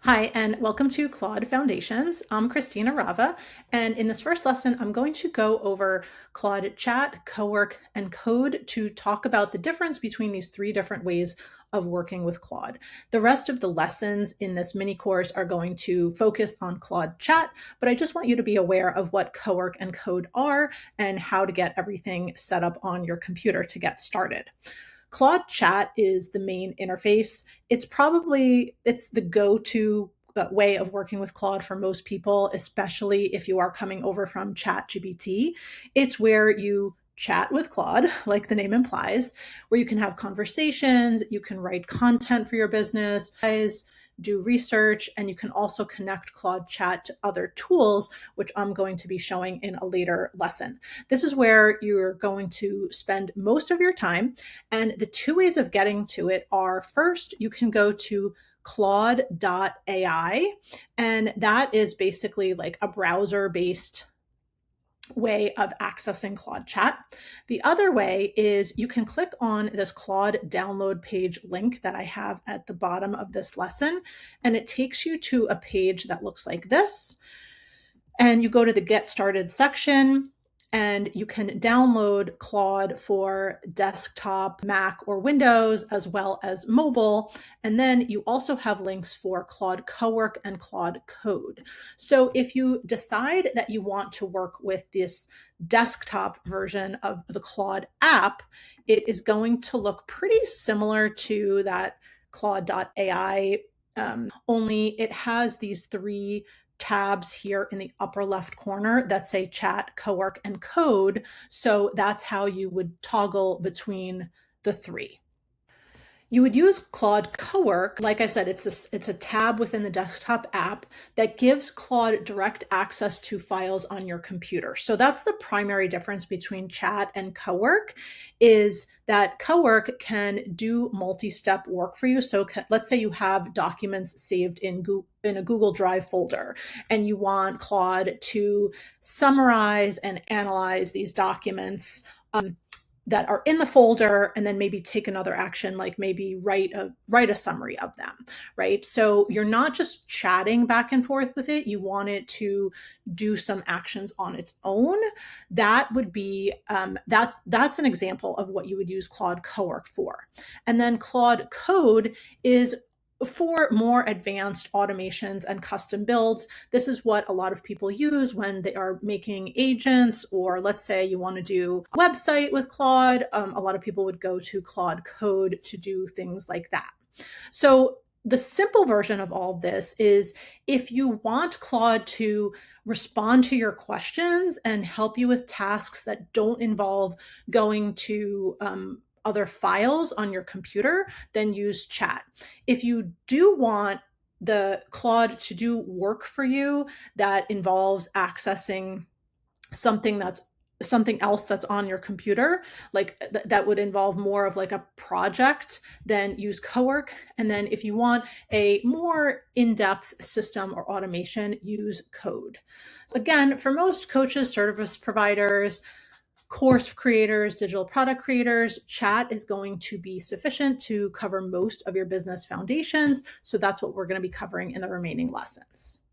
Hi, and welcome to Claude Foundations. I'm Christina Rava, and in this first lesson, I'm going to go over Claude Chat, Cowork, and Code to talk about the difference between these three different ways of working with Claude. The rest of the lessons in this mini course are going to focus on Claude Chat, but I just want you to be aware of what Cowork and Code are and how to get everything set up on your computer to get started. Claude Chat is the main interface. It's the go-to way of working with Claude for most people, especially if you are coming over from ChatGPT. It's where you chat with Claude, like the name implies, where you can have conversations, you can write content for your business, do research, and you can also connect Claude Chat to other tools, which I'm going to be showing in a later lesson. This is where you're going to spend most of your time. And the two ways of getting to it are, first, you can go to Claude.ai, and that is basically like a browser-based way of accessing Claude Chat. The other way is you can click on this Claude download page link that I have at the bottom of this lesson, and it takes you to a page that looks like this. And you go to the Get Started section, and you can download Claude for desktop, Mac, or Windows, as well as mobile. And then you also have links for Claude Cowork and Claude Code. So if you decide that you want to work with this desktop version of the Claude app, it is going to look pretty similar to that Claude.ai, only it has these three tabs here in the upper left corner that say Chat, Cowork, and Code. So that's how you would toggle between the three. You would use Claude Cowork. Like I said, it's a tab within the desktop app that gives Claude direct access to files on your computer. So that's the primary difference between Chat and Cowork, is that Cowork can do multi-step work for you. So let's say you have documents saved in a Google Drive folder, and you want Claude to summarize and analyze these documents that are in the folder, and then maybe take another action, like maybe write a summary of them, right? So you're not just chatting back and forth with it, you want it to do some actions on its own. That would be, that's an example of what you would use Claude Cowork for. And then Claude Code is for more advanced automations and custom builds. This is what a lot of people use when they are making agents, or let's say you want to do a website with Claude. A lot of people would go to Claude Code to do things like that. So the simple version of all of this is, if you want Claude to respond to your questions and help you with tasks that don't involve going to other files on your computer, then use Chat. If you do want the Claude to do work for you that involves accessing something else that's on your computer, like that would involve more of like a project, then use Cowork. And then if you want a more in-depth system or automation, use Code. So again, for most coaches, service providers, course creators, digital product creators, Chat is going to be sufficient to cover most of your business foundations. So that's what we're going to be covering in the remaining lessons.